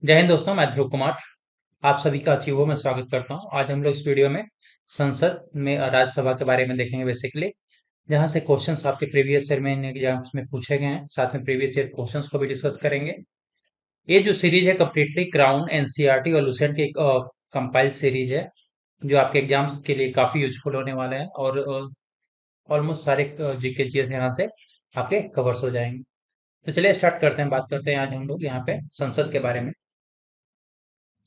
जय हिंद दोस्तों, मैं ध्रुव कुमार। आप सभी का अच्छी हो मैं स्वागत करता हूं। आज हम लोग इस वीडियो में संसद में राज्यसभा के बारे में देखेंगे बेसिकली, जहां से क्वेश्चंस आपके प्रीवियस ईयर में एग्जाम्स में पूछे गए हैं। साथ में प्रीवियस ईयर क्वेश्चंस को भी डिस्कस करेंगे। ये जो सीरीज है कम्प्लीटली क्राउन, एनसीईआरटी और लुसेंट की कंपाइल सीरीज है, जो आपके एग्जाम्स के लिए काफी यूजफुल होने वाला है। और ऑलमोस्ट सारे जीके जीएस यहाँ से आपके कवर्स हो जाएंगे। तो चलिए स्टार्ट करते हैं। बात करते हैं आज हम लोग यहाँ पे संसद के बारे में।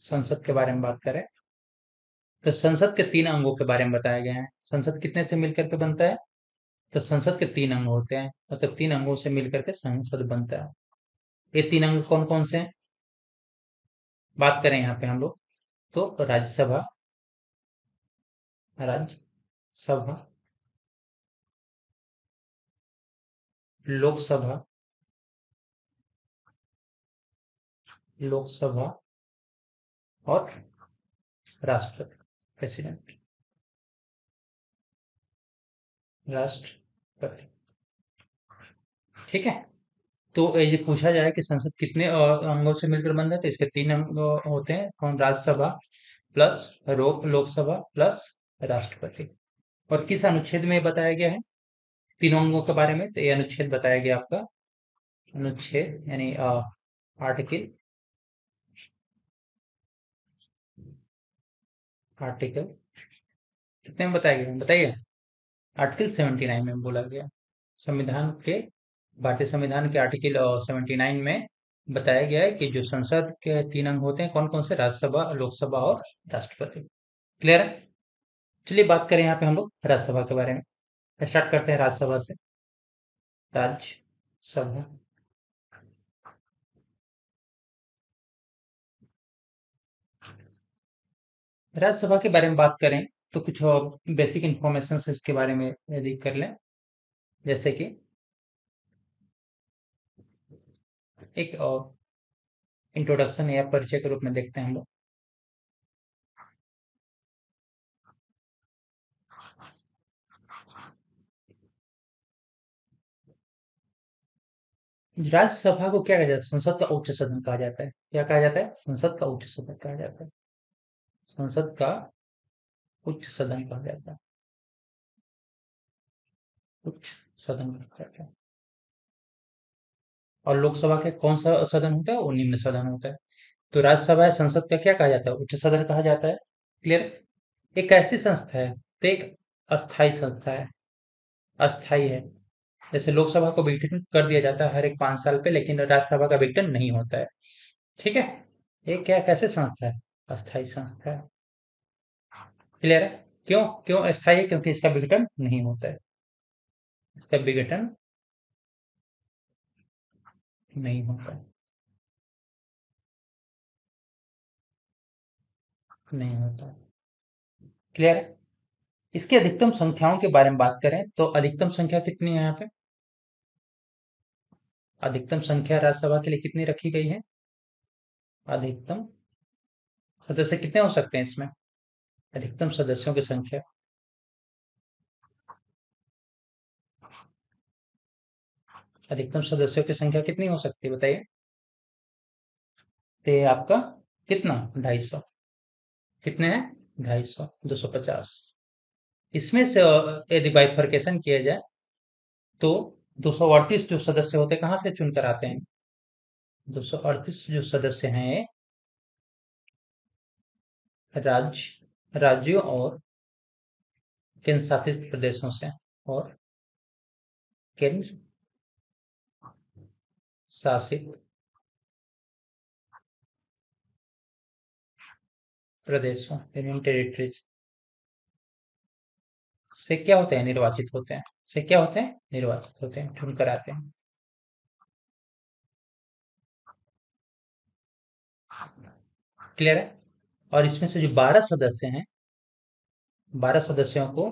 संसद के बारे में बात करें तो संसद के 3 अंगों के बारे में बताया गया है। संसद कितने से मिलकर के बनता है? तो संसद के 3 अंग होते हैं, मतलब 3 अंगों से मिलकर के संसद बनता है। ये 3 अंग कौन कौन से हैं? बात करें यहाँ पे हम लोग तो राज्यसभा, राज्यसभा, लोकसभा, लोकसभा और राष्ट्रपति, प्रेसिडेंट, राष्ट्रपति। ठीक है। तो ये पूछा जाए कि संसद कितने अंगों से मिलकर बनता है, तो इसके 3 अंग होते हैं। कौन? राज्यसभा प्लस लोकसभा प्लस राष्ट्रपति। और किस अनुच्छेद में बताया गया है तीनों अंगों के बारे में? तो ये अनुच्छेद बताया गया आपका, अनुच्छेद यानी आर्टिकल, आर्टिकल कितने में बताया गया बताइए? आर्टिकल 79 में बोला गया। संविधान के, भारतीय संविधान के आर्टिकल 79 में बताया गया है कि जो संसद के 3 अंग होते हैं कौन कौन से? राज्यसभा, लोकसभा और राष्ट्रपति। क्लियर है? चलिए बात करें यहाँ पे हम लोग राज्यसभा के बारे में। स्टार्ट करते हैं राज्यसभा से। राज्यसभा, राज्यसभा के बारे में बात करें तो कुछ बेसिक इंफॉर्मेशन इसके बारे में यदि कर लें, जैसे कि एक इंट्रोडक्शन या परिचय के रूप में देखते हैं हम लोग। राज्यसभा को क्या कहा जाता है? संसद का उच्च सदन कहा जाता है। क्या कहा जाता है? संसद का उच्च सदन कहा जाता है। संसद का उच्च सदन कहा जाता है। उच्च सदन कहा जाता है। और लोकसभा के कौन सा सदन होता है? वो निम्न सदन होता है। तो राज्यसभा है, संसद का क्या कहा जाता है? उच्च सदन कहा जाता है। क्लियर? एक ऐसी संस्था है, तो एक अस्थाई संस्था है, अस्थाई है। जैसे लोकसभा को विघटन कर दिया जाता है हर एक 5 साल पे, लेकिन राज्यसभा का विघटन नहीं होता है। ठीक है। ये क्या कैसे संस्था है? अस्थाई संस्था है। क्लियर है? क्यों क्यों अस्थाई है? क्योंकि इसका विघटन नहीं होता है। इसका विघटन नहीं होता है। नहीं होता है। क्लियर है? इसकी अधिकतम संख्याओं के बारे में बात करें तो अधिकतम संख्या कितनी है यहाँ पे? अधिकतम संख्या राज्यसभा के लिए कितनी रखी गई है? अधिकतम सदस्य कितने हो सकते हैं इसमें? अधिकतम सदस्यों की संख्या, अधिकतम सदस्यों की संख्या कितनी हो सकती है बताइए? तो ये आपका कितना? 250। कितने हैं? 250, 250। इसमें से यदि बाइफरकेशन किया जाए तो 238 जो सदस्य होते हैं कहाँ से चुन कर आते हैं? 238 जो सदस्य हैं राज्यों और केंद्र शासित प्रदेशों से, और केंद्र शासित प्रदेशों, यूनियन टेरिटरीज से क्या होते हैं? निर्वाचित होते हैं। से क्या होते हैं? निर्वाचित होते हैं, चुन कर आते हैं। क्लियर है? और इसमें से जो 12 सदस्य हैं, 12 सदस्यों को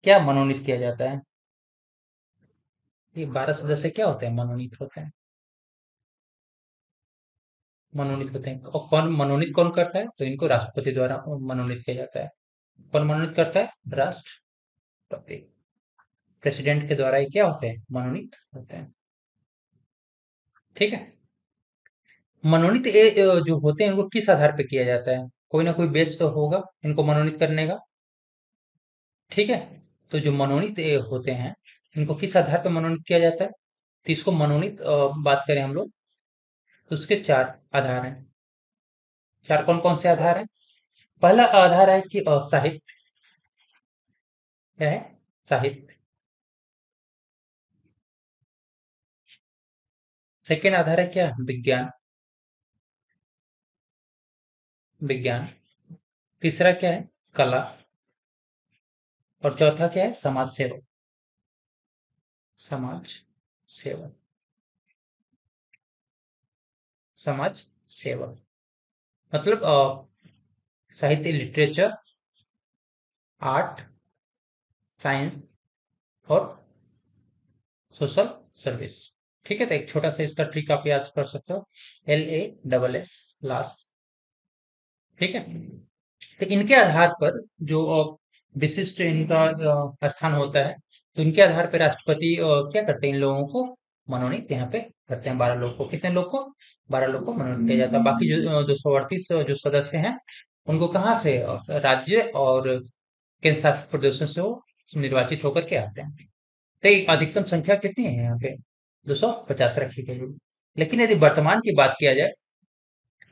क्या मनोनीत किया जाता है? ये 12 सदस्य क्या होते हैं? मनोनीत होते हैं। मनोनीत होते हैं। और कौन मनोनीत कौन करता है? तो इनको राष्ट्रपति द्वारा मनोनीत किया जाता है। कौन मनोनीत करता है? राष्ट्रपति। प्रेसिडेंट के द्वारा ये क्या होते हैं? मनोनीत होते हैं। ठीक है। मनोनीत जो होते हैं उनको किस आधार पे किया जाता है? कोई ना कोई बेस तो होगा इनको मनोनीत करने का। ठीक है, तो जो मनोनीत होते हैं इनको किस आधार पर मनोनीत किया जाता है? तो इसको मनोनीत बात करें हम लोग तो उसके चार आधार हैं। चार कौन कौन से आधार हैं? पहला आधार है कि साहित्य। क्या है? साहित्य। सेकेंड आधार है क्या? विज्ञान। विज्ञान। तीसरा क्या है? कला। और चौथा क्या है? समाज सेवा। समाज सेवा। समाज सेवा मतलब साहित्य, लिटरेचर, आर्ट, साइंस और सोशल सर्विस। ठीक है, तो एक छोटा सा इसका ट्रिक आप याद कर सकते हो, LASS, लास। ठीक है, तो इनके आधार पर जो विशिष्ट इनका स्थान होता है, तो इनके आधार पर राष्ट्रपति क्या करते हैं? इन लोगों को मनोनीत यहाँ पे करते हैं। 12 लोग को, कितने लोग को? 12 लोग को मनोनीत किया जाता है। बाकी जो 238 जो सदस्य हैं उनको कहाँ से? राज्य और केंद्र शासित प्रदेशों से वो निर्वाचित होकर के आते हैं। तो एक अधिकतम संख्या कितनी है यहाँ पे? 250 रखी गई है। लेकिन यदि वर्तमान की बात किया जाए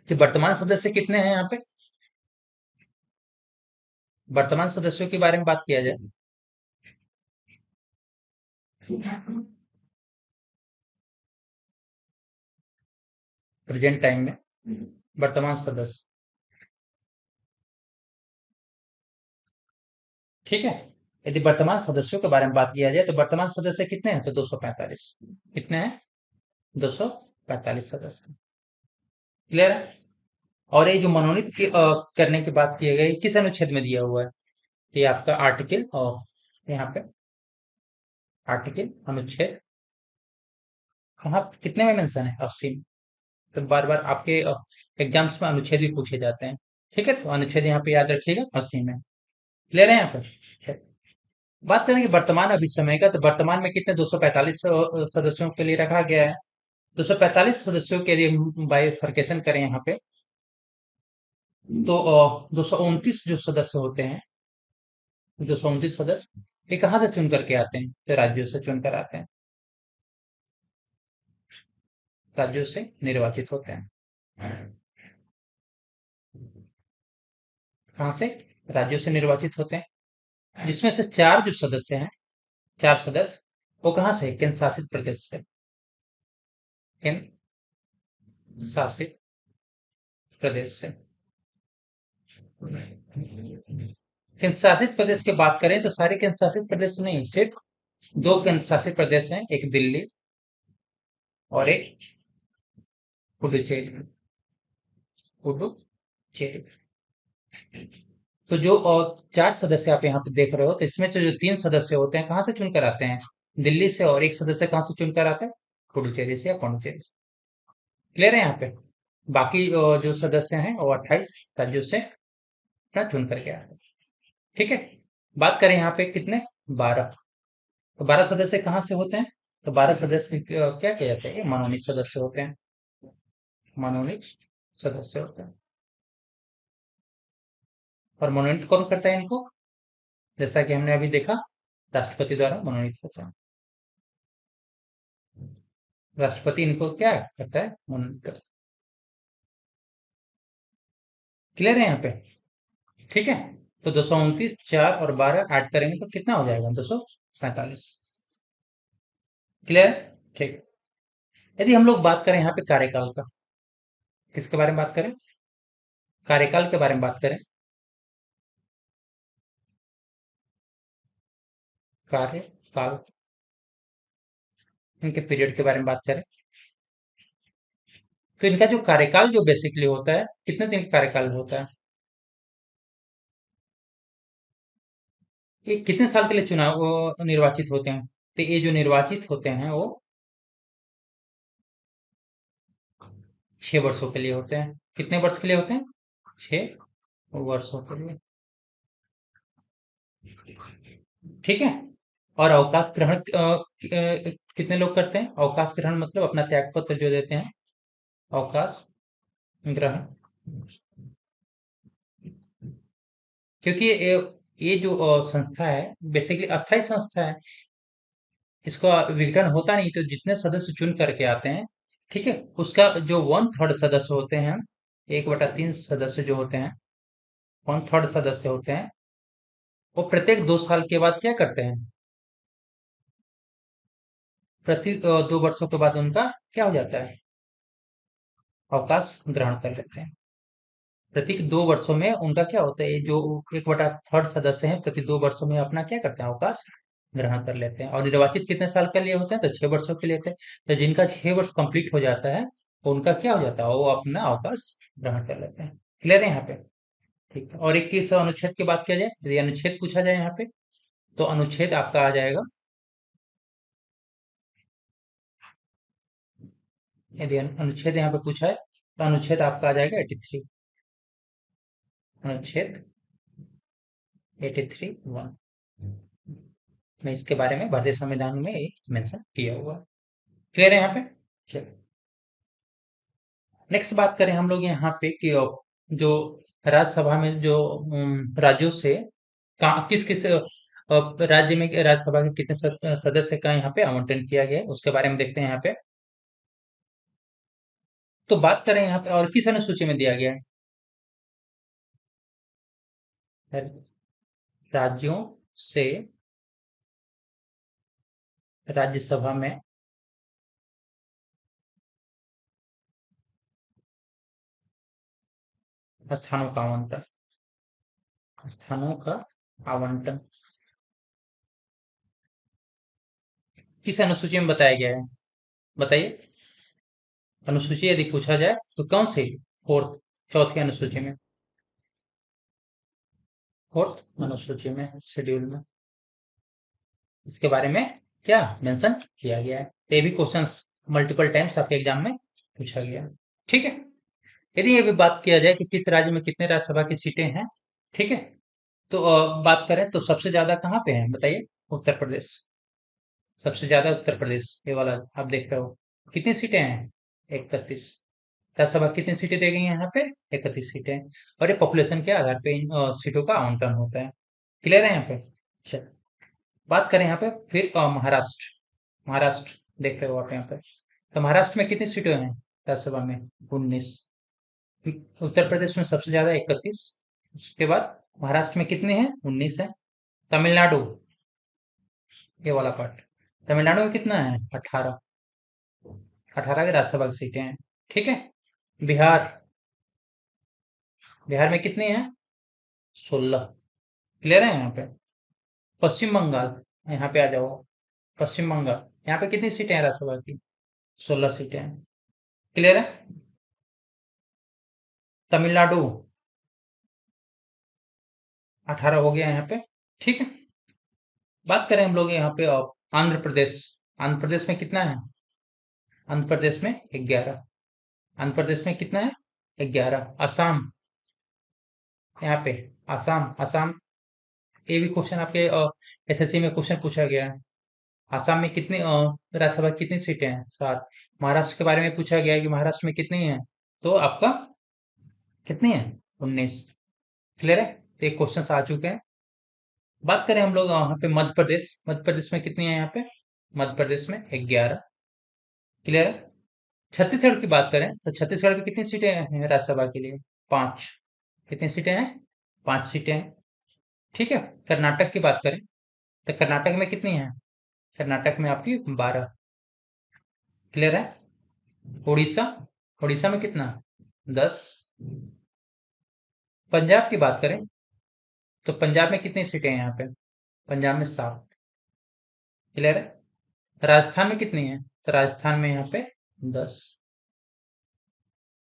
तो वर्तमान सदस्य कितने हैं यहाँ पे? वर्तमान सदस्यों के बारे में बात किया जाए, प्रेजेंट टाइम में वर्तमान सदस्य। ठीक है, यदि वर्तमान सदस्यों के बारे में बात किया जाए तो वर्तमान सदस्य कितने हैं? तो 245। कितने हैं? 245 सदस्य। क्लियर है? और ये जो मनोनीत करने की बात की गई किस अनुच्छेद में दिया हुआ है? ये आपका आर्टिकल, और यहाँ पे आर्टिकल अनुच्छेद कहाँ कितने में मेंशन है? 80 में। तो बार बार आपके एग्जाम्स में अनुच्छेद भी पूछे जाते हैं। ठीक है, तो अनुच्छेद यहाँ पे याद रखिएगा, 80 में। क्लियर है यहाँ पर? ठीक। बात करेंगे वर्तमान अभी समय का, तो वर्तमान में कितने? 245 सदस्यों के लिए रखा गया है। 245 सदस्यों के लिए बाइफरकेशन करें यहाँ पे, तो 229 जो सदस्य होते हैं, 229 सदस्य ये कहाँ से चुन करके आते हैं? तो राज्यों से चुनकर आते हैं। राज्यों से निर्वाचित होते हैं। कहाँ से? राज्यों से निर्वाचित होते हैं, जिसमें से चार जो सदस्य हैं, चार सदस्य वो कहाँ से? केंद्र शासित प्रदेश से। केंद्र शासित प्रदेश से। केंद्र शासित प्रदेश की बात करें तो सारे केंद्र शासित प्रदेश नहीं, सिर्फ दो केंद्र शासित प्रदेश हैं, एक दिल्ली और एक पुडुचेरी। पुडुचेरी। तो जो और चार सदस्य आप यहाँ पे देख रहे हो, तो इसमें से जो तीन सदस्य होते हैं कहाँ से चुनकर आते हैं? दिल्ली से। और एक सदस्य कहाँ से चुनकर आता है? पुडुचेरी से या पौंडुचेरी से। क्लियर है यहाँ पे? बाकी जो सदस्य हैं वो 28 राज्यों से अपना चुन करके आते हैं। ठीक है, बात करें यहाँ पे कितने? 12। तो 12 सदस्य कहाँ से होते हैं? तो 12 सदस्य क्या किया जाता है? ये मनोनीत सदस्य होते हैं। मनोनीत सदस्य होते हैं। और मनोनीत कौन करता है इनको? जैसा कि हमने अभी देखा, राष्ट्रपति द्वारा मनोनीत होता है। राष्ट्रपति इनको क्या करता है? मनोनीत करता है। क्लियर है यहाँ पे? ठीक है, तो 229 4 और 12 ऐड करेंगे तो कितना हो जाएगा? 245। क्लियर? ठीक। यदि हम लोग बात करें यहाँ पे कार्यकाल का, किसके बारे में बात करें? कार्यकाल के बारे में बात करें। कार्यकाल, इनके पीरियड के बारे में बात करें, तो इनका जो कार्यकाल जो बेसिकली होता है, कितने दिन का कार्यकाल होता है? ये कितने साल के लिए चुनाव वो निर्वाचित होते हैं? तो ये जो निर्वाचित होते हैं वो 6 वर्षों के लिए होते हैं। कितने वर्ष के लिए होते हैं? 6 वर्षों के लिए। ठीक है, और अवकाश ग्रहण कितने लोग करते हैं? अवकाश ग्रहण मतलब अपना त्याग पत्र जो देते हैं, अवकाश ग्रहण, क्योंकि ये जो संस्था है बेसिकली अस्थाई संस्था है, इसका विघटन होता नहीं, तो जितने सदस्य चुन करके आते हैं, ठीक है, उसका जो वन थर्ड सदस्य होते हैं, 1/3 सदस्य जो होते हैं, वन थर्ड सदस्य होते हैं, वो प्रत्येक 2 साल के बाद क्या करते हैं, प्रति 2 वर्षों के बाद उनका क्या हो जाता है, अवकाश ग्रहण कर लेते हैं। प्रति 2 वर्षों में उनका क्या होता है, जो 1/3 सदस्य हैं, प्रति 2 वर्षों में अपना क्या करते हैं, अवकाश ग्रहण कर लेते हैं। और निर्वाचित कितने साल के लिए होते हैं, तो 6 वर्षों के लिए होते हैं। तो जिनका 6 वर्ष कंप्लीट हो जाता है, तो उनका क्या हो जाता है, वो अपना अवकाश ग्रहण कर लेते हैं। क्लियर है यहाँ पे? ठीक है। और 21 अनुच्छेद की बात किया जाए, यदि अनुच्छेद पूछा जाए यहाँ पे, तो अनुच्छेद आपका आ जाएगा, यदि अनुच्छेद यहाँ पे पूछा है, तो अनुच्छेद आपका आ जाएगा 83, अनुच्छेद 83(1). मैं इसके बारे में भारतीय संविधान में मेंशन किया हुआ है। क्लियर है यहाँ पे? चलिए नेक्स्ट बात करें हम लोग यहाँ पे कि जो राज्यसभा में जो राज्यों से किस किस राज्य में राज्यसभा के कितने सदस्य का यहाँ पे आवंटन किया गया है, उसके बारे में देखते हैं यहाँ पे। तो बात करें यहाँ पे, और किस अनुसूची में दिया गया है, राज्यों से राज्यसभा में स्थानों का आवंटन, स्थानों का आवंटन किस अनुसूची में बताया गया है, बताइए। अनुसूची यदि पूछा जाए तो कौन सी, फोर्थ, चौथी अनुसूची में, फोर्थ अनुसूची में, शेड्यूल में, इसके बारे में क्या मेंशन किया गया है। तो ये भी क्वेश्चंस मल्टीपल टाइम्स आपके एग्जाम में पूछा गया है। ठीक है। यदि ये भी बात किया जाए कि किस राज्य में कितने राज्यसभा की सीटें हैं, ठीक है, तो बात करें तो सबसे ज्यादा कहाँ पे है, बताइए। उत्तर प्रदेश, सबसे ज्यादा उत्तर प्रदेश, ये वाला आप देख रहे हो। कितनी सीटें हैं, 31। राज्यसभा कितनी सीटें दी गई हैं यहाँ पे, 31 सीटें। और ये पॉपुलेशन के आधार पे इन सीटों का आवंटन होता है। क्लियर है यहाँ पे? चल बात करें यहाँ पे फिर महाराष्ट्र, महाराष्ट्र देख रहे हो आप यहाँ पे। तो महाराष्ट्र में कितनी सीटें हैं राज्यसभा में, 19। उत्तर प्रदेश में सबसे ज्यादा 31, उसके बाद महाराष्ट्र में कितने हैं, 19 है। तमिलनाडु, ये वाला पार्ट, तमिलनाडु में कितना है, 18, 18 के राज्यसभा की सीटें हैं। ठीक है। बिहार, बिहार में कितनी है, 16। क्लियर है यहाँ पे? पश्चिम बंगाल, यहाँ पे आ जाओ, पश्चिम बंगाल, यहाँ पे कितनी सीटें हैं राज्यसभा की, 16 सीटें हैं। क्लियर है? तमिलनाडु, 18 हो गया यहाँ पे। ठीक है। बात करें हम लोग यहाँ पे आंध्र प्रदेश, आंध्र प्रदेश में कितना है, आंध्र प्रदेश में 11, आंध्र प्रदेश में कितना है, 11। असम, यहाँ पे असम, असम, ये भी क्वेश्चन आपके एसएससी में क्वेश्चन पूछा गया है। असम में कितनी राज्यसभा की कितनी सीटें हैं, 7। महाराष्ट्र के बारे में पूछा गया है कि महाराष्ट्र में कितनी है, तो आपका कितनी है, 19। क्लियर है? तो एक क्वेश्चन आ चुके हैं। बात करें हम लोग यहाँ पे मध्य प्रदेश, मध्य प्रदेश में कितनी है यहाँ पे, मध्य प्रदेश में 11। क्लियर है? छत्तीसगढ़ की बात करें तो छत्तीसगढ़ की कितनी सीटें हैं राज्यसभा के लिए, 5। कितनी सीटें हैं, 5 सीटें हैं। ठीक है। कर्नाटक की बात करें तो कर्नाटक में कितनी है, कर्नाटक में आपकी 12। क्लियर है? उड़ीसा, उड़ीसा में कितना, 10। पंजाब की बात करें तो पंजाब में कितनी सीटें हैं यहाँ पे, पंजाब में 7। क्लियर है? राजस्थान में कितनी है, तो राजस्थान में यहाँ पे 10।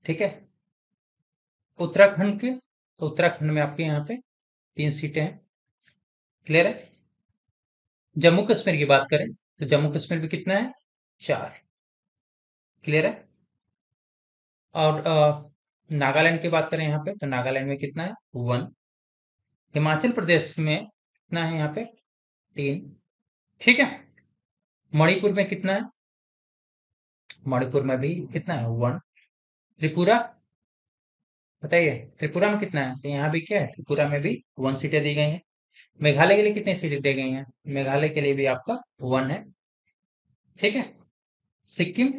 ठीक है। उत्तराखंड के, तो उत्तराखंड में आपके यहाँ पे 3 सीटें हैं। क्लियर है? जम्मू कश्मीर की बात करें तो जम्मू कश्मीर में कितना है, 4। क्लियर है? और नागालैंड की बात करें यहाँ पे तो नागालैंड में कितना है, 1। हिमाचल प्रदेश में कितना है यहाँ पे, 3। ठीक है। मणिपुर में कितना है, मणिपुर में भी कितना है, 1। त्रिपुरा, बताइए त्रिपुरा में कितना है, तो यहाँ भी क्या है, त्रिपुरा में भी 1 सीटें दी गई हैं। मेघालय के लिए कितनी सीटें दी गई हैं, मेघालय के लिए भी आपका 1 है। ठीक है। सिक्किम,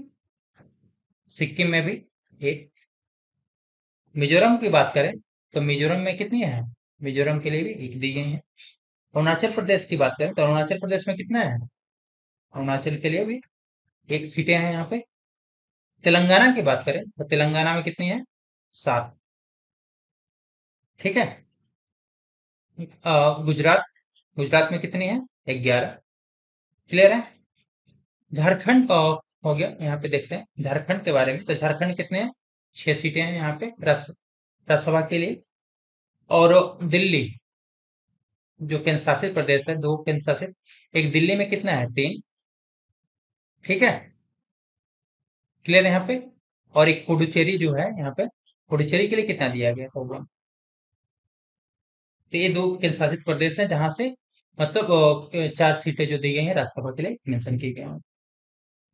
सिक्किम में भी 1। मिजोरम की बात करें तो मिजोरम में कितनी है, मिजोरम के लिए भी 1 दी गई है। अरुणाचल प्रदेश की बात करें तो अरुणाचल प्रदेश में कितना है, अरुणाचल के लिए भी 1 सीटें हैं यहाँ पे। तेलंगाना की बात करें तो तेलंगाना में कितनी है, 7। ठीक है। गुजरात, गुजरात में कितनी है, 11। क्लियर है। झारखंड हो गया, यहाँ पे देखते हैं झारखंड के बारे में, तो झारखंड कितने हैं, 6 सीटें हैं यहाँ पे राज्यसभा के लिए। और दिल्ली जो केंद्र शासित प्रदेश है, 2 केंद्र शासित, एक दिल्ली में कितना है, 3। ठीक है। क्लियर है यहाँ पे। और एक पुडुचेरी जो है यहाँ पे, पुडुचेरी के लिए कितना दिया गया होगा। तो ये 2 केंद्र शासित प्रदेश हैं जहां से मतलब 4 सीटें जो दी गई हैं राज्यसभा के लिए मेंशन की गई हैं।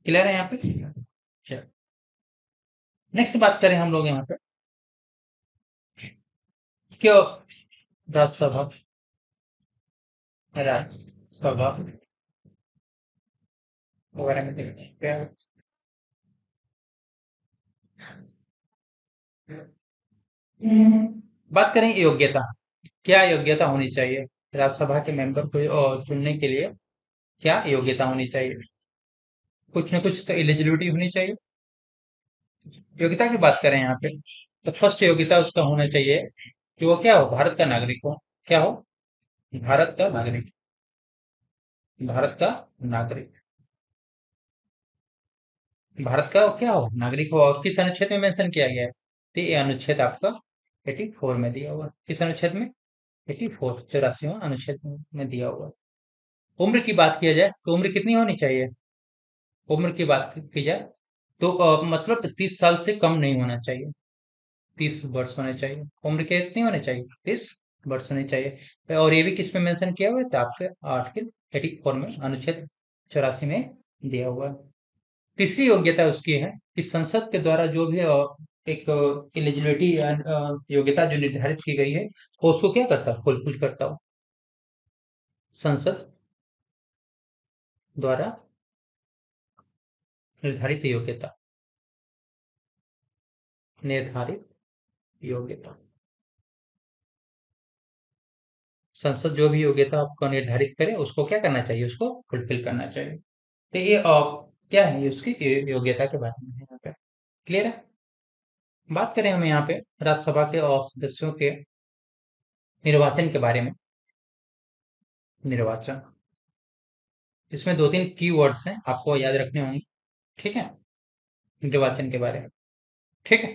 क्लियर है यहाँ पे। चलो नेक्स्ट बात करें हम लोग यहाँ पे, क्यों राज्यसभा, राज्यसभा वगैरह में देखते हैं क्या। बात करें योग्यता, क्या योग्यता होनी चाहिए राज्यसभा के मेंबर को चुनने के लिए, क्या योग्यता होनी चाहिए। कुछ ना कुछ तो एलिजिबिलिटी होनी चाहिए। योग्यता की बात करें यहाँ पे तो फर्स्ट योग्यता उसका होना चाहिए कि वो क्या हो, भारत का नागरिक हो। क्या हो, भारत का नागरिक, भारत का नागरिक, भारत का क्या हो, नागरिक हो। और किस अनुच्छेद में मेंशन किया गया है, तो ये अनुच्छेद आपका 84 में दिया हुआ है। किस अनुच्छेद में, 84, 84वां अनुच्छेद में दिया हुआ है। उम्र की बात किया जाए तो उम्र कितनी होनी चाहिए, उम्र की बात की जाए तो मतलब 30 साल से कम नहीं होना चाहिए, 30 वर्ष होने चाहिए। उम्र कितनी होनी चाहिए, 30 वर्ष होनी चाहिए। और ये भी किस में मेंशन किया हुआ है, तो आपके आर्टिकल 84 में, अनुच्छेद 84 में दिया हुआ है। तीसरी योग्यता उसकी है कि संसद के द्वारा जो भी एक एलिजिबिलिटी योग्यता जो निर्धारित की गई है, वो उसको क्या करता है, फुलफिल करता हो। संसद द्वारा निर्धारित योग्यता, निर्धारित योग्यता, संसद जो भी योग्यता आपको निर्धारित करे उसको क्या करना चाहिए, उसको फुलफिल करना चाहिए। तो ये क्या है, ये उसकी योग्यता के बारे में है यहाँ पे। क्लियर है। बात करें हम यहाँ पे राज्यसभा के सदस्यों के निर्वाचन के बारे में। निर्वाचन, इसमें 2-3 की वर्ड्स हैं आपको याद रखने होंगे। ठीक है, निर्वाचन के बारे में। ठीक है।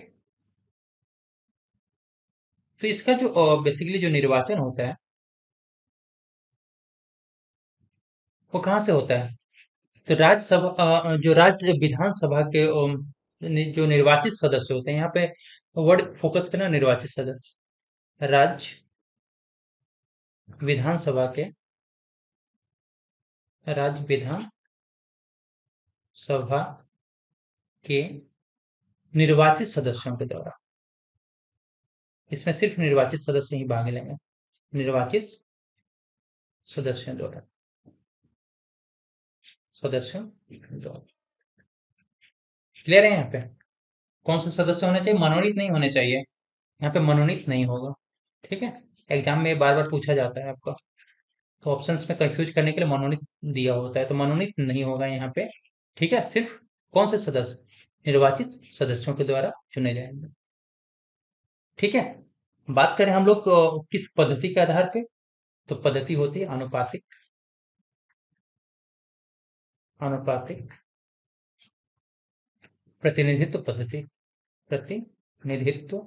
तो इसका जो बेसिकली जो निर्वाचन होता है वो कहाँ से होता है, तो राज्यसभा जो राज्य विधानसभा के जो निर्वाचित सदस्य होते हैं, यहाँ पे वर्ड फोकस करना, निर्वाचित सदस्य, राज्य विधानसभा के, राज्य विधान सभा के निर्वाचित सदस्यों के द्वारा, इसमें सिर्फ निर्वाचित सदस्य ही भाग लेंगे, निर्वाचित सदस्यों द्वारा, सदस्यों द्वारा। क्लियर है यहाँ पे। कौन से सदस्य होने चाहिए, मनोनीत नहीं होने चाहिए, यहाँ पे मनोनीत नहीं होगा। ठीक है। एग्जाम में बार बार पूछा जाता है आपका, तो ऑप्शंस में कंफ्यूज करने के लिए मनोनीत दिया होता है, तो मनोनीत नहीं होगा यहाँ पे। ठीक है। सिर्फ कौन से सदस्य, निर्वाचित सदस्यों के द्वारा चुने जाएंगे। ठीक है। बात करें हम लोग किस पद्धति के आधार पे, तो पद्धति होती है अनुपातिक, अनुपातिक प्रतिनिधित्व पद्धति, प्रतिनिधित्व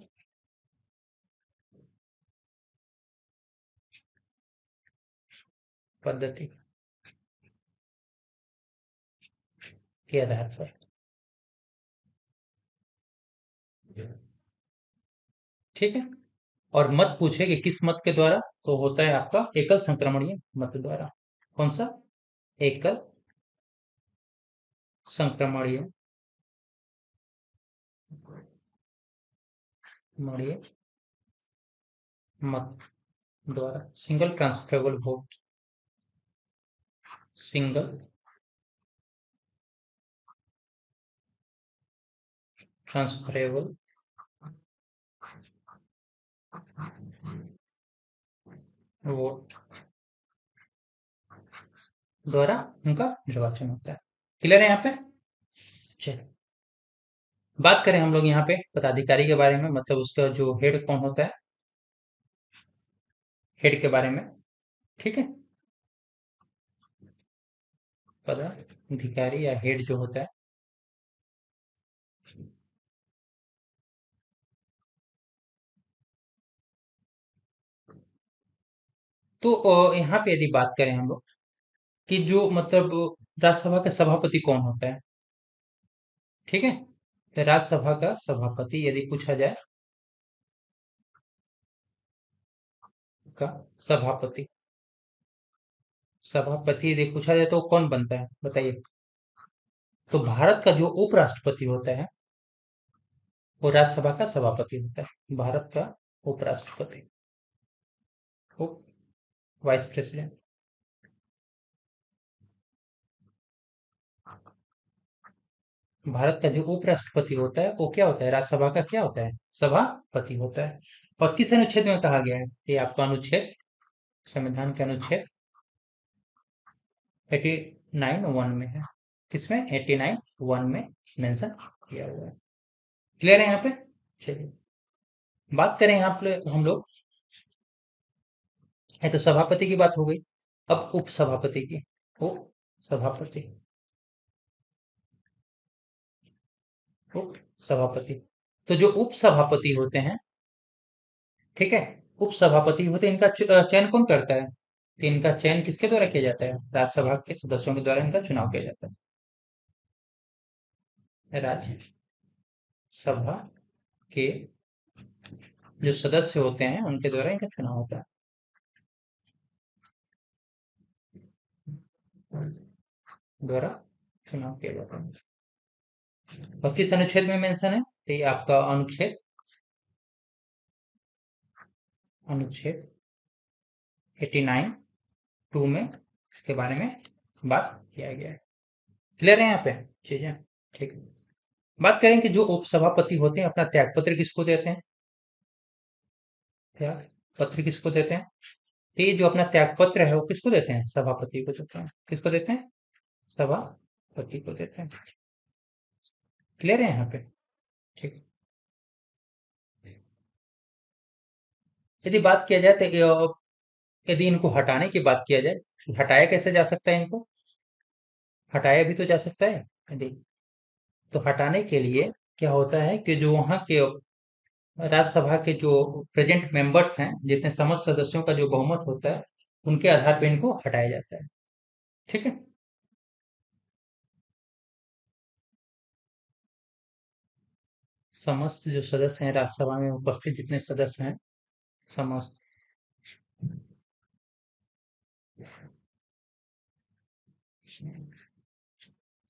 पद्धति के आधार पर। ठीक है। और मत पूछे कि किस मत के द्वारा, तो होता है आपका एकल संक्रमणीय मत द्वारा। कौन सा, एकल संक्रमणीय मणिये मत द्वारा single transferable vote, single transferable vote द्वारा उनका निर्वाचन होता है। क्लियर है यहाँ पे? चलिए, बात करें हम लोग यहाँ पे पदाधिकारी के बारे में, मतलब उसका जो हेड कौन होता है, हेड के बारे में। ठीक है, पदाधिकारी या हेड जो होता है, तो यहाँ पे यदि बात करें हम लोग कि जो मतलब राज्यसभा का सभापति कौन होता है, ठीक है, तो राज्यसभा का सभापति यदि पूछा जाए, का सभापति, सभापति यदि पूछा जाए तो कौन बनता है बताइए? तो भारत का जो उपराष्ट्रपति होता है वो राज्यसभा का सभापति होता है, भारत का उपराष्ट्रपति, उप वाइस प्रेसिडेंट। भारत का जो उपराष्ट्रपति होता है वो क्या होता है, राज्यसभा का क्या होता है, सभापति होता है। और किस अनुच्छेद में कहा गया है, ये आपका अनुच्छेद, संविधान के अनुच्छेद 89(1) में है। किसमें? 89(1) में मेंशन किया हुआ है। क्लियर है यहाँ पे? चलिए, बात करें यहाँ पे हम लोग, ये तो सभापति की बात हो गई। अब उप सभापति की, उप सभापति, उप सभापति। तो जो उप सभापति होते हैं, ठीक है, उप सभापति होते हैं, इनका चयन कौन करता है? तो इनका चयन किसके द्वारा किया जाता है? राज्यसभा के सदस्यों के द्वारा इनका चुनाव किया जाता है। राज्यसभा के जो सदस्य होते हैं उनके द्वारा इनका चुनाव होता है, द्वारा चुनाव किया जाता है। और किस अनुच्छेद में मेंशन है? तो ये आपका अनुच्छेद, अनुच्छेद 89(2) में इसके बारे में बात किया गया है। क्लियर है यहाँ पे चीजें? ठीक है, बात करें कि जो उपसभापति होते हैं अपना त्याग पत्र किसको देते हैं? त्याग पत्र किसको देते हैं? तो ये जो अपना त्याग पत्र है वो किसको देते हैं? सभापति को देते हैं। किसको देते हैं? सभापति को देते हैं। क्लियर है यहाँ पे? ठीक। यदि बात किया जाए तो यदि इनको हटाने की बात किया जाए, हटाया कैसे जा सकता है इनको? हटाया भी तो जा सकता है यदि, तो हटाने के लिए क्या होता है कि जो वहाँ के राज्यसभा के जो प्रेजेंट मेंबर्स हैं, जितने समस्त सदस्यों का जो बहुमत होता है, उनके आधार पर इनको हटाया जाता है। ठीक है, समस्त जो सदस्य हैं राज्यसभा में उपस्थित जितने सदस्य हैं, समस्त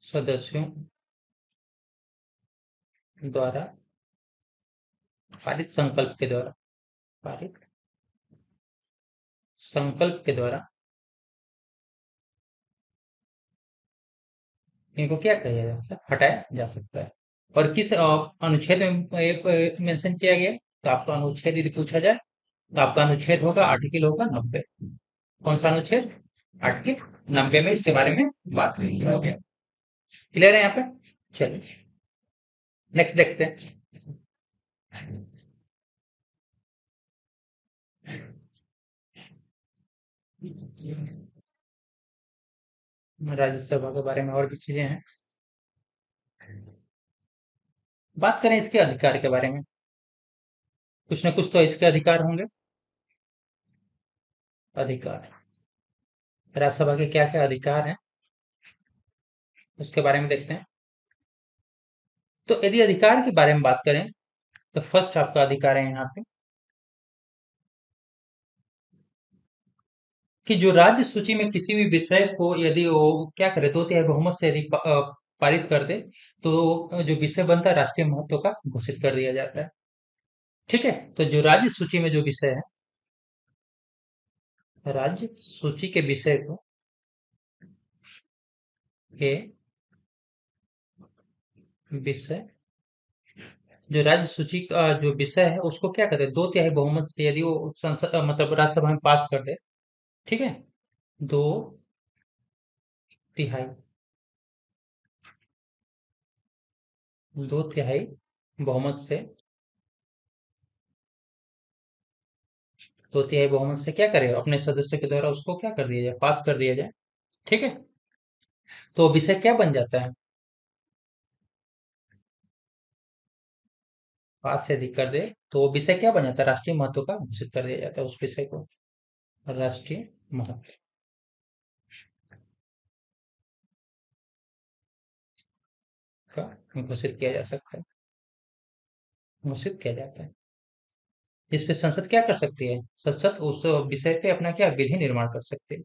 सदस्यों द्वारा पारित संकल्प के द्वारा, पारित संकल्प के द्वारा इनको क्या किया जा सकता है? हटाया जा सकता है। और किस अनुच्छेद में मेंशन किया गया है? तो आपका अनुच्छेद यदि पूछा जाए तो आपका अनुच्छेद होगा, आर्टिकल होगा 90। कौन सा अनुच्छेद? आर्टिकल 90 में इसके बारे में बात किया गया। क्लियर है यहाँ पे? चलिए, नेक्स्ट देखते हैं। राज्यसभा के बारे में और भी चीजें हैं। बात करें इसके अधिकार के बारे में, कुछ ना कुछ तो इसके अधिकार होंगे। अधिकार, राज्यसभा के क्या क्या अधिकार हैं उसके बारे में देखते हैं। तो यदि अधिकार के बारे में बात करें तो फर्स्ट आपका अधिकार है यहाँ पे कि जो राज्य सूची में किसी भी विषय को यदि वो क्या करे, 2/3 बहुमत से यदि पारित कर दे, तो जो विषय बनता है राष्ट्रीय महत्व का घोषित कर दिया जाता है। ठीक है। तो जो राज्य सूची में जो विषय है, राज्य सूची के विषय को के विषय जो राज्य सूची का जो विषय है उसको क्या कहते हैं, 2/3 बहुमत से यदि वो संसद मतलब राज्यसभा में पास कर दे। ठीक है। दो तिहाई 2/3 बहुमत से 2/3 बहुमत से क्या करेगा, अपने सदस्य के द्वारा उसको क्या कर दिया जाए, पास कर दिया जाए। ठीक है। तो विषय क्या बन जाता है, पास से अधिक कर दे तो वो विषय क्या बन जाता है, राष्ट्रीय महत्व का घोषित कर दिया जाता है उस विषय को। राष्ट्रीय महत्व का घोषित किया जा सकता है, घोषित किया जाता है। इस पे संसद क्या कर सकती है, संसद उस विषय पे अपना क्या विधि निर्माण कर सकती है।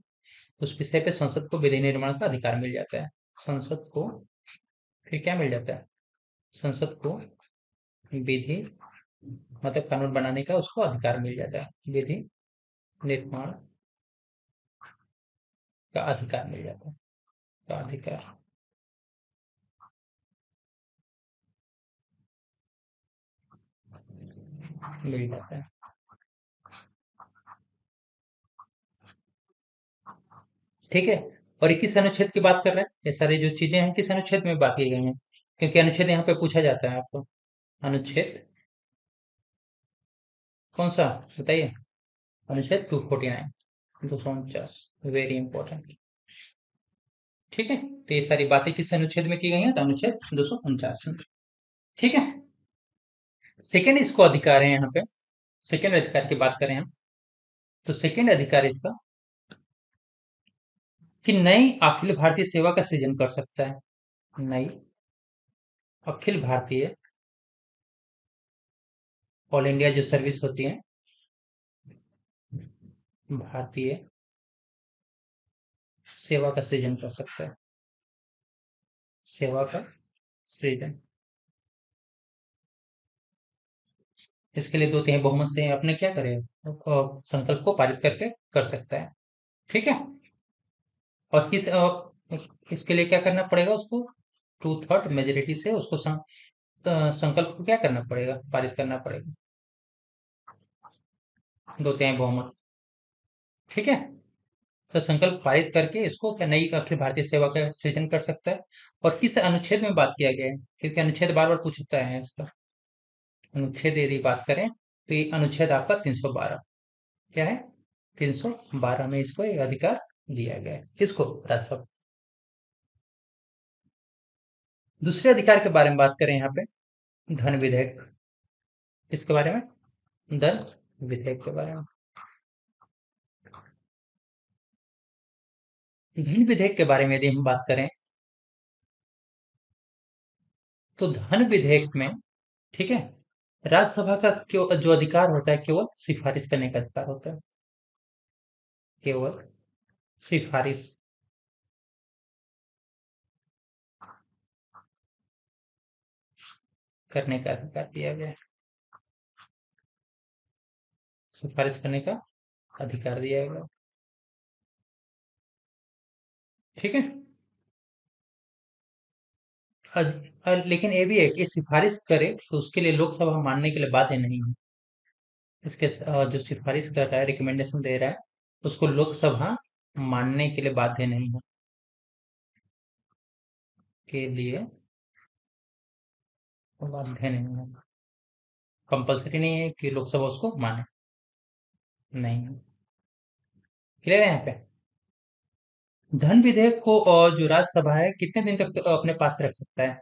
उस विषय पे संसद को विधि निर्माण का अधिकार मिल जाता है। संसद को फिर क्या मिल जाता है, संसद को विधि मतलब कानून बनाने का उसको अधिकार मिल जाता है, विधि निर्माण का अधिकार मिल जाता है, का अधिकार मिल जाता है। ठीक है। और ये किस अनुच्छेद की बात कर रहे हैं, ये सारी जो चीजें हैं किस अनुच्छेद में बात की गई हैं, क्योंकि अनुच्छेद यहाँ पे पूछा जाता है आपको। अनुच्छेद कौन सा बताइए, अनुच्छेद 249, 249, वेरी इंपॉर्टेंट। ठीक है। तो ये सारी बातें किस अनुच्छेद में की गई हैं, तो अनुच्छेद 249। ठीक है। सेकेंड इसको अधिकार है यहाँ पे, सेकेंड अधिकार की बात करें हम, तो सेकेंड अधिकार इसका कि नई अखिल भारतीय सेवा का सृजन कर सकता है। नई अखिल भारतीय ऑल इंडिया जो सर्विस होती है, भारतीय सेवा का सृजन कर सकता है, सेवा का सृजन। इसके लिए 2/3 बहुमत से अपने क्या करें, संकल्प को पारित करके कर सकता है। ठीक है। और इसके लिए क्या करना पड़ेगा उसको, 2/3 मेजोरिटी से उसको संकल्प को क्या करना पड़ेगा, पारित करना पड़ेगा, 2/3 बहुमत। ठीक है। तो संकल्प पारित करके इसको क्या नई अखिल भारतीय सेवा का सृजन कर सकता है। और किस अनुच्छेद में बात किया गया है, क्योंकि अनुच्छेद बार बार पूछता है इसका। अनुच्छेद यदि बात करें तो ये अनुच्छेद आपका 312 क्या है, 312 में इसको एक अधिकार दिया गया है, किसको, राज्यसभा। दूसरे अधिकार के बारे में बात करें यहाँ पे, धन विधेयक, किसके बारे में, धन विधेयक के बारे में। धन विधेयक के बारे में यदि हम बात करें तो धन विधेयक में, ठीक है, राज्यसभा का क्यों जो अधिकार होता है केवल सिफारिश करने का अधिकार होता है, केवल सिफारिश करने का अधिकार दिया गया है, सिफारिश करने का अधिकार दिया गया। ठीक है। लेकिन ये भी है कि सिफारिश करे तो उसके लिए लोकसभा मानने के लिए बाध्य नहीं है। इसके जो सिफारिश कर रहा है, रिकमेंडेशन दे रहा है, उसको लोकसभा मानने के लिए बाध्य नहीं है, के लिए बाध्य नहीं है, कंपलसरी नहीं है कि लोकसभा उसको माने, नहीं है। क्लियर है यहाँ पे। धन विधेयक को और जो राज्यसभा है कितने दिन तक अपने पास रख सकता है,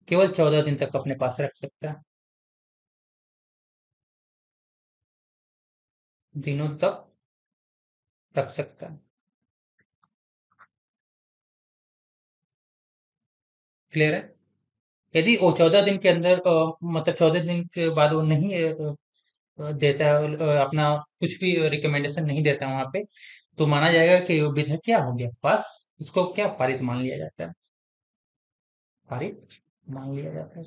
केवल 14 दिन तक अपने पास रख सकता है, दिनों तक रख सकता है। क्लियर है। यदि वो 14 दिन के अंदर मतलब 14 दिन के बाद वो नहीं देता है, अपना कुछ भी रिकमेंडेशन नहीं देता है वहां पे, तो माना जाएगा कि वो विधेयक क्या हो गया, पास, उसको क्या पारित मान लिया जाता है, पारित मान लिया जाता है।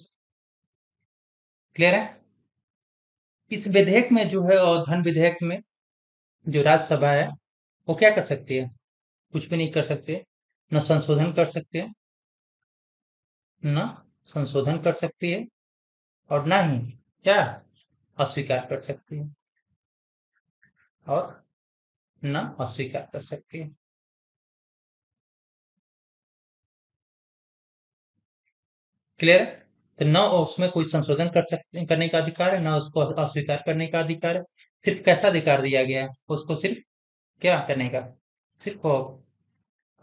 क्लियर है। इस विधेयक में जो है और धन विधेयक में जो राज्यसभा है वो क्या कर सकती है? कुछ भी नहीं कर सकते। न संशोधन कर सकते हैं, न संशोधन कर सकती है, और ना ही क्या अस्वीकार कर सकती है, और न अस्वीकार कर सकती है। क्लियर है? तो न उसमें कोई संशोधन कर सकते करने का अधिकार है, न उसको अस्वीकार करने का अधिकार है। सिर्फ कैसा अधिकार दिया गया है उसको? सिर्फ क्या करने का? सिर्फ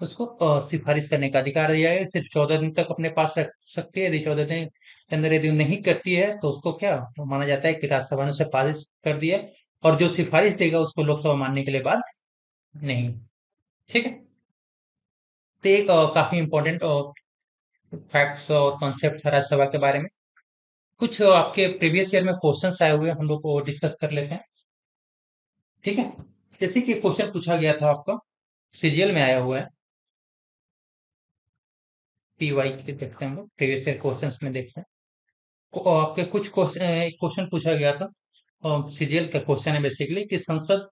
उसको सिफारिश करने का अधिकार दिया है। सिर्फ 14 दिन तक अपने पास रख सकती है। यदि 14 दिन के अंदर यदि नहीं करती है तो उसको क्या माना जाता है कि राज्यसभा ने उसे पारित कर दिया, और जो सिफारिश देगा उसको लोकसभा मानने के लिए बाध्य नहीं। ठीक है? तो एक काफी इंपॉर्टेंट फैक्ट्स और कॉन्सेप्ट है राज्यसभा के बारे में। कुछ आपके प्रीवियस ईयर में क्वेश्चंस आए हुए हैं, हम लोग को डिस्कस कर लेते हैं। ठीक है? जैसे कि क्वेश्चन पूछा गया था आपका, सीजीएल में आया हुआ है, पीवाई के देखते हैं हम लोग, प्रीवियस ईयर क्वेश्चंस में देखते हैं। आपके कुछ क्वेश्चन, एक क्वेश्चन पूछा गया था, सीजीएल का क्वेश्चन है बेसिकली, कि संसद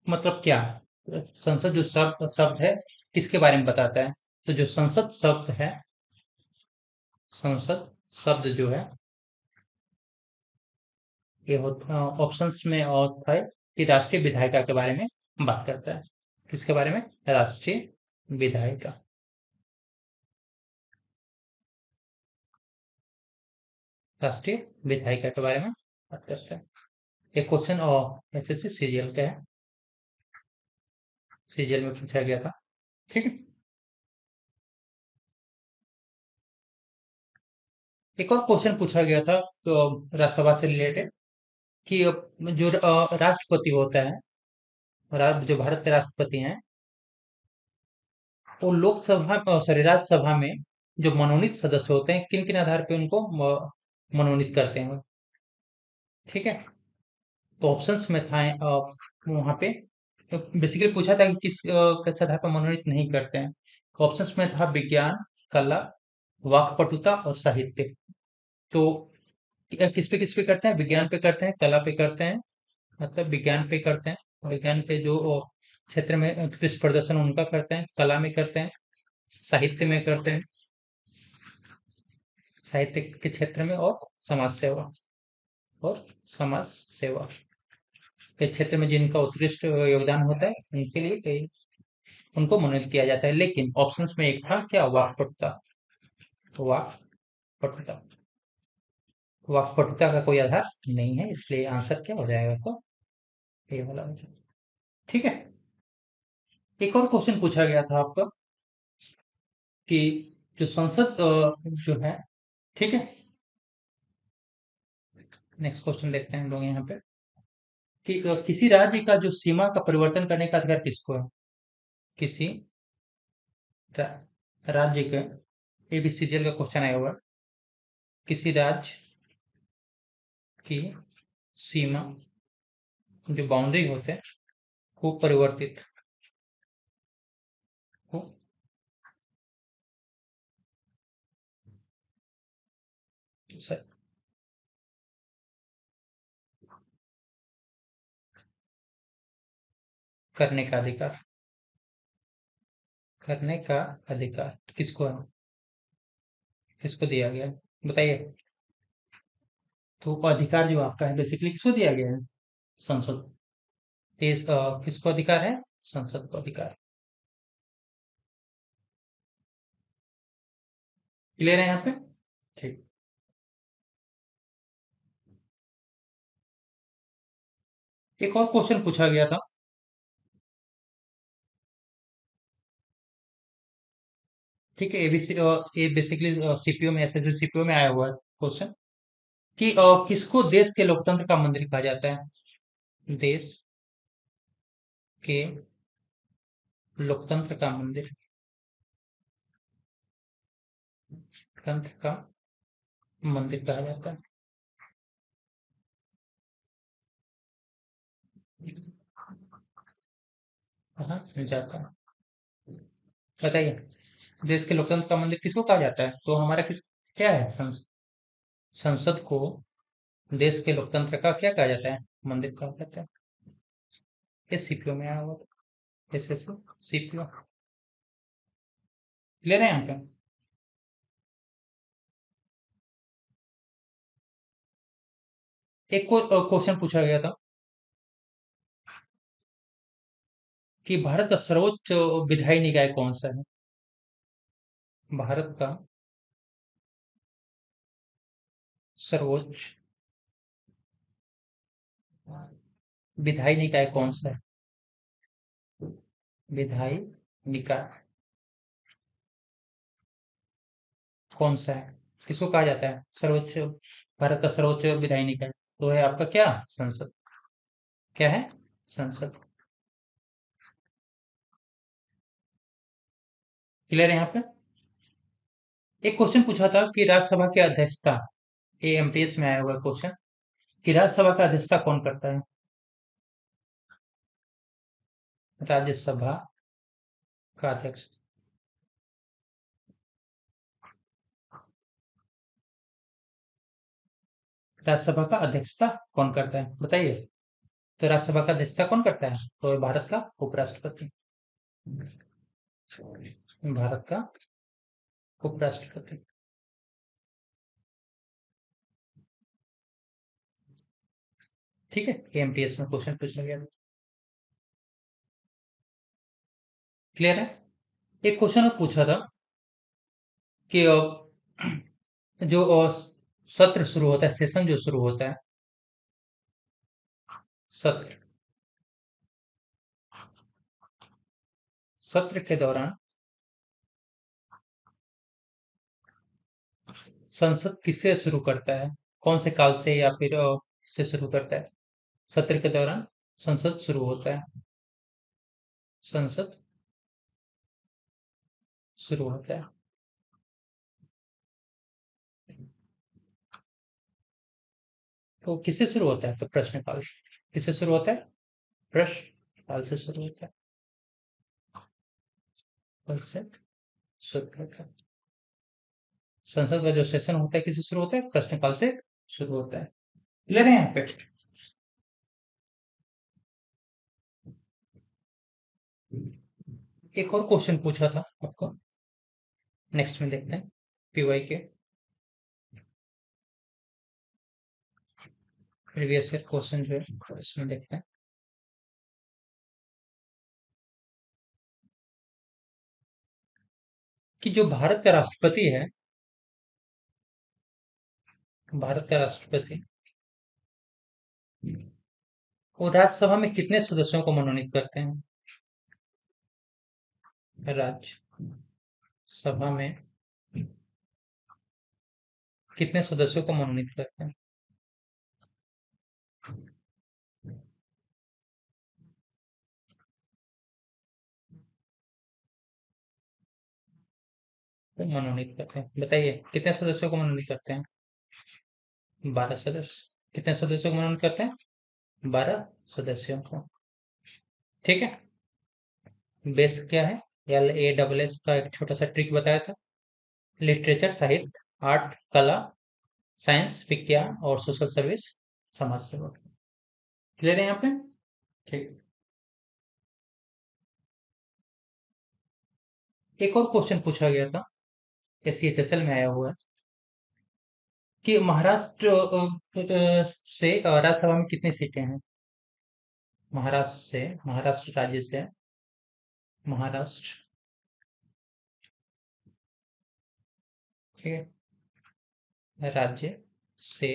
मतलब क्या? संसद जो शब्द शब्द है किसके बारे में बताता है? तो जो संसद शब्द है, संसद शब्द जो है, ये होता ऑप्शंस में होता है कि राष्ट्रीय विधायिका के बारे में बात करता है। किसके बारे में? राष्ट्रीय विधायिका। राष्ट्रीय विधायिका के बारे में बात करता है। एक क्वेश्चन और एसएससी सीजीएल का है, सीजीएल में पूछा गया था। ठीक है? एक और क्वेश्चन पूछा गया था तो राज्यसभा से रिलेटेड, कि जो राष्ट्रपति होता है, जो भारत के राष्ट्रपति हैं, वो लोकसभा सॉरी राज्यसभा में जो मनोनीत सदस्य होते हैं, किन किन आधार पे उनको मनोनीत करते हैं? ठीक है? तो ऑप्शंस में था वहां पे, तो बेसिकली पूछा था कि किस आधार पर मनोनीत नहीं करते हैं। ऑप्शंस में था विज्ञान, कला, वाक्पटुता और साहित्य। तो किस पे करते हैं? विज्ञान पे करते हैं, कला पे करते हैं, मतलब विज्ञान पे करते हैं, विज्ञान पे जो क्षेत्र में उत्कृष्ट प्रदर्शन उनका करते हैं, कला में करते हैं, साहित्य में करते हैं, साहित्य के क्षेत्र में, और समाज सेवा, और समाज सेवा के क्षेत्र में जिनका उत्कृष्ट योगदान होता है उनके लिए उनको मनोनीत किया जाता है। लेकिन ऑप्शंस में एक था क्या? वाक्पटुता। वाक्पटुता, वाक्पटुता का कोई आधार नहीं है, इसलिए आंसर क्या हो जाएगा? तो ये वाला हो जाएगा। ठीक है? एक और क्वेश्चन पूछा गया था आपका, कि जो संसद जो है, ठीक है, नेक्स्ट क्वेश्चन देखते हैं हम लोग यहाँ पे, कि किसी राज्य का जो सीमा का परिवर्तन करने का अधिकार किसको है? किसी राज्य के, एबीसीजीएल का क्वेश्चन आया हुआ है, किसी राज्य की सीमा, जो बाउंड्री होते हैं, को परिवर्तित, को स- करने का अधिकार, करने का अधिकार किसको है? किसको दिया गया है? बताइए। तो अधिकार जो आपका है बेसिकली किसको दिया गया है? संसद। किसको अधिकार है? संसद को अधिकार। क्लियर है यहाँ पे? ठीक। एक और क्वेश्चन पूछा गया था, ठीक है, एबीसी, ये बेसिकली सीपीओ में, एसएससी सीपीओ में आया हुआ है क्वेश्चन, कि किसको देश के लोकतंत्र का मंदिर कहा जाता है? देश के लोकतंत्र का मंदिर, तंत्र का मंदिर कहा जाता है। कहा जाता है? बताइए। देश के लोकतंत्र का मंदिर किसको कहा जाता है? तो हमारा किस क्या है? संसद को देश के लोकतंत्र का क्या कहा जाता है? मंदिर कहा जाता है। ये सीपीओ में आया हुआ था। S S CPO. क्लियर है यहाँ पे? एक को क्वेश्चन पूछा गया था कि भारत का सर्वोच्च विधायी निकाय कौन सा है? भारत का सर्वोच्च विधायी निकाय कौन सा है? विधायी निकाय कौन सा है? किसको कहा जाता है सर्वोच्च? भारत का सर्वोच्च विधायी निकाय तो है आपका क्या? संसद। क्या है? संसद। क्लियर है यहाँ पे? एक क्वेश्चन पूछा था कि राज्यसभा की अध्यक्षता, ये एमपीएस में आया हुआ क्वेश्चन, कि राज्यसभा का अध्यक्षता कौन करता है? राज्यसभा का अध्यक्ष। राज्यसभा का अध्यक्षता कौन करता है बताइए? तो राज्यसभा का अध्यक्षता कौन करता है? तो भारत का उपराष्ट्रपति। भारत का उपराष्ट्रपति। ठीक है, ये एमपीएस में क्वेश्चन पूछा गया। क्लियर है? एक क्वेश्चन और पूछा था कि जो सत्र शुरू होता है, सेशन जो शुरू होता है, सत्र, सत्र के दौरान संसद किससे शुरू करता है? कौन से काल से या फिर किससे शुरू करता है? सत्र के दौरान संसद शुरू होता है। संसद शुरू होता है। तो किससे शुरू होता है? तो प्रश्नकाल से। किससे शुरू होता है? प्रश्नकाल से शुरू होता है। काल से शुरू होता है। संसद का जो सेशन होता है किससे शुरू होता है? प्रश्नकाल से शुरू होता है। क्लियर है यहाँ पे? एक और क्वेश्चन पूछा था आपको, नेक्स्ट में देखते हैं। पीवाई के प्रीवियस ईयर क्वेश्चन जो है इसमें देखते हैं कि जो भारत का राष्ट्रपति है, भारत का राष्ट्रपति, वो राज्यसभा में कितने सदस्यों को मनोनीत करते हैं? राज्यसभा में कितने सदस्यों को मनोनीत करते हैं? तो मनोनीत करते हैं, बताइए कितने सदस्यों को मनोनीत करते हैं? 12 सदस्य। कितने सदस्यों को मनोनीत करते हैं? 12 सदस्यों को। ठीक है। बेस क्या है? LASS का एक छोटा सा ट्रिक बताया था। लिटरेचर, साहित्य, आर्ट, कला, साइंस, विज्ञान और सोशल सर्विस, समाज सेवा। क्लियर है यहाँ पे? ठीक। एक और क्वेश्चन पूछा गया था, SCHSL में आया हुआ है, कि महाराष्ट्र से राज्यसभा में कितनी सीटें हैं? महाराष्ट्र से, महाराष्ट्र राज्य से, महाराष्ट्र, ठीक है, राज्य से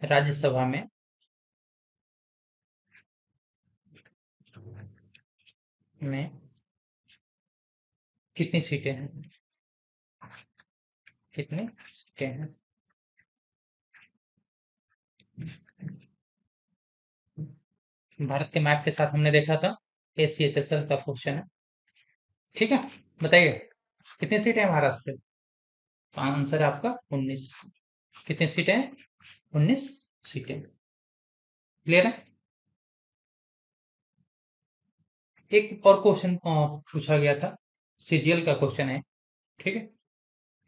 राज्यसभा में कितनी सीटें हैं? कितनी सीटें हैं? भारत के मैप के साथ हमने देखा था, SCHSL का क्वेश्चन है। ठीक है, बताइए कितनी सीटें हैं महाराष्ट्र से? तो आंसर है आपका 19। कितनी सीटें हैं? 19 सीटें। क्लियर है? एक और क्वेश्चन पूछा गया था, सीजीएल का क्वेश्चन है। ठीक है,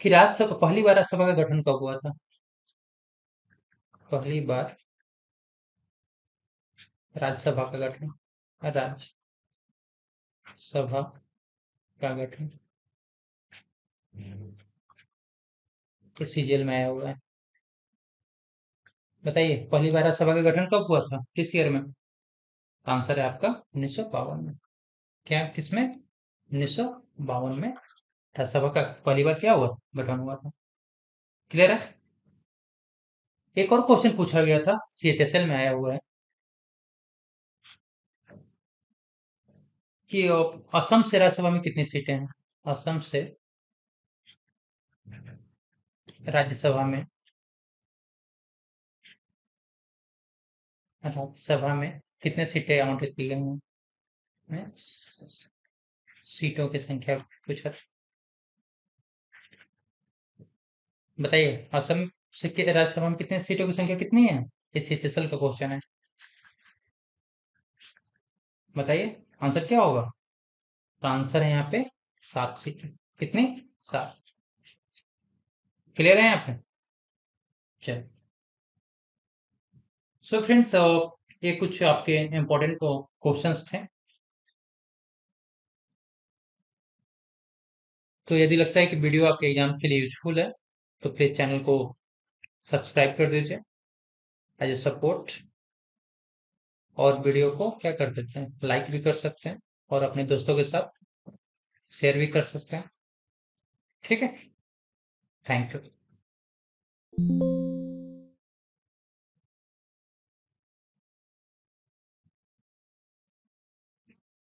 कि राज्यसभा, पहली बार राज्यसभा का गठन कब हुआ था? पहली बार राज्यसभा का गठन, राज्यसभा का गठन किस सीरियल में आया हुआ है? बताइए, पहली बार राज्यसभा का गठन कब हुआ था, किस ईयर में? आंसर है आपका 1952 में। क्या, किसमें? 1952 में राज्यसभा का पहली बार क्या हुआ, गठन हुआ था। क्लियर है? एक और क्वेश्चन पूछा गया था, सीएचएसएल में आया हुआ है, कि असम से राज्यसभा में कितनी सीटें हैं? असम से राज्यसभा में कितने सीटें आवंटित की गई हैं? हैं? सीटों की संख्या पूछा। बताइए, असम से राज्यसभा में कितने सीटों की संख्या कितनी है? ये सीएचएसएल का क्वेश्चन है। बताइए, आंसर क्या होगा? तो आंसर है यहाँ पे 7 सीटें। कितनी? 7। क्लियर है यहाँ पे? चलिए। सो फ्रेंड्स, ये कुछ आपके इम्पोर्टेंट क्वेश्चंस थे। तो यदि लगता है कि वीडियो आपके एग्जाम के लिए यूजफुल है, तो प्लीज चैनल को सब्सक्राइब कर दीजिए एज ए सपोर्ट। और वीडियो को क्या कर देते हैं, लाइक भी कर सकते हैं, और अपने दोस्तों के साथ शेयर भी कर सकते हैं। ठीक है, थैंक यू।